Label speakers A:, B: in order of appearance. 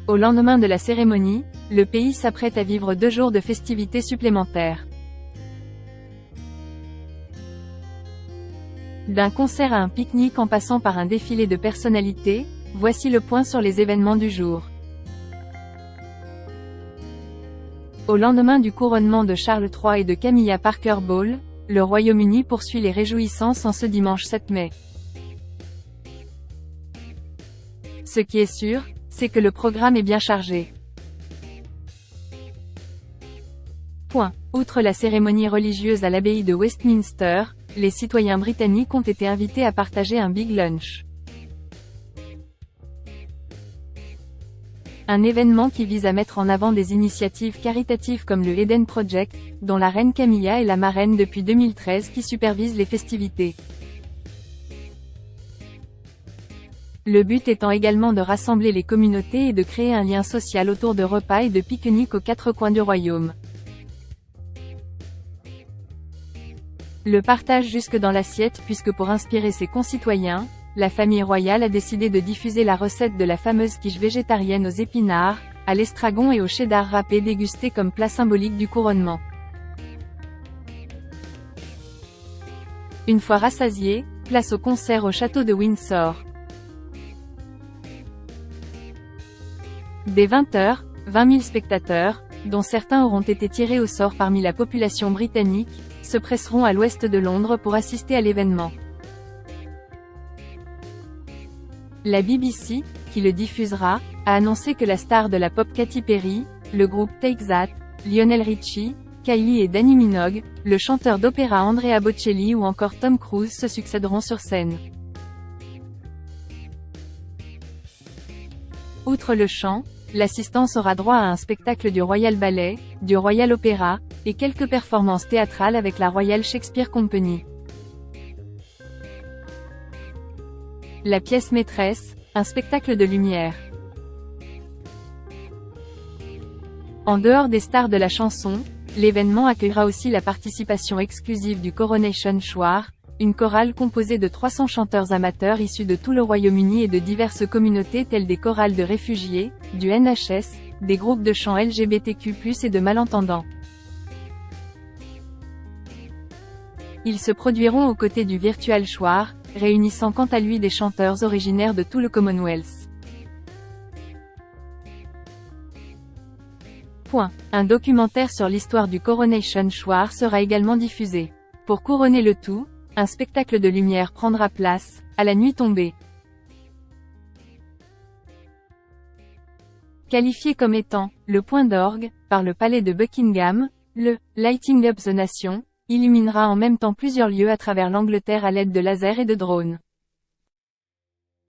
A: Au lendemain de la cérémonie, le pays s'apprête à vivre 2 jours de festivités supplémentaires. D'un concert à un pique-nique en passant par un défilé de personnalités, voici le point sur les événements du jour. Au lendemain du couronnement de Charles III et de Camilla Parker Bowles, le Royaume-Uni poursuit les réjouissances en ce dimanche 7 mai. Ce qui est sûr, c'est que le programme est bien chargé. Outre la cérémonie religieuse à l'abbaye de Westminster, les citoyens britanniques ont été invités à partager un Big Lunch. Un événement qui vise à mettre en avant des initiatives caritatives comme le Eden Project, dont la reine Camilla est la marraine depuis 2013 qui supervise les festivités. Le but étant également de rassembler les communautés et de créer un lien social autour de repas et de pique-niques aux 4 coins du royaume. Le partage jusque dans l'assiette puisque pour inspirer ses concitoyens, la famille royale a décidé de diffuser la recette de la fameuse quiche végétarienne aux épinards, à l'estragon et au cheddar râpé dégusté comme plat symbolique du couronnement. Une fois rassasiés, place au concert au château de Windsor. Dès 20h, 20 000 spectateurs, dont certains auront été tirés au sort parmi la population britannique, se presseront à l'ouest de Londres pour assister à l'événement. La BBC, qui le diffusera, a annoncé que la star de la pop Katy Perry, le groupe Take That, Lionel Richie, Kylie et Danny Minogue, le chanteur d'opéra Andrea Bocelli ou encore Tom Cruise se succéderont sur scène. Outre le chant, l'assistance aura droit à un spectacle du Royal Ballet, du Royal Opera, et quelques performances théâtrales avec la Royal Shakespeare Company. La pièce maîtresse, un spectacle de lumière. En dehors des stars de la chanson, l'événement accueillera aussi la participation exclusive du Coronation Choir, une chorale composée de 300 chanteurs amateurs issus de tout le Royaume-Uni et de diverses communautés telles des chorales de réfugiés, du NHS, des groupes de chant LGBTQ+, et de malentendants. Ils se produiront aux côtés du Virtual Choir, réunissant quant à lui des chanteurs originaires de tout le Commonwealth. Un documentaire sur l'histoire du Coronation Choir sera également diffusé. Pour couronner le tout, un spectacle de lumière prendra place, à la nuit tombée. Qualifié comme étant « le point d'orgue » par le palais de Buckingham, le « Lighting Up the Nation » illuminera en même temps plusieurs lieux à travers l'Angleterre à l'aide de lasers et de drones.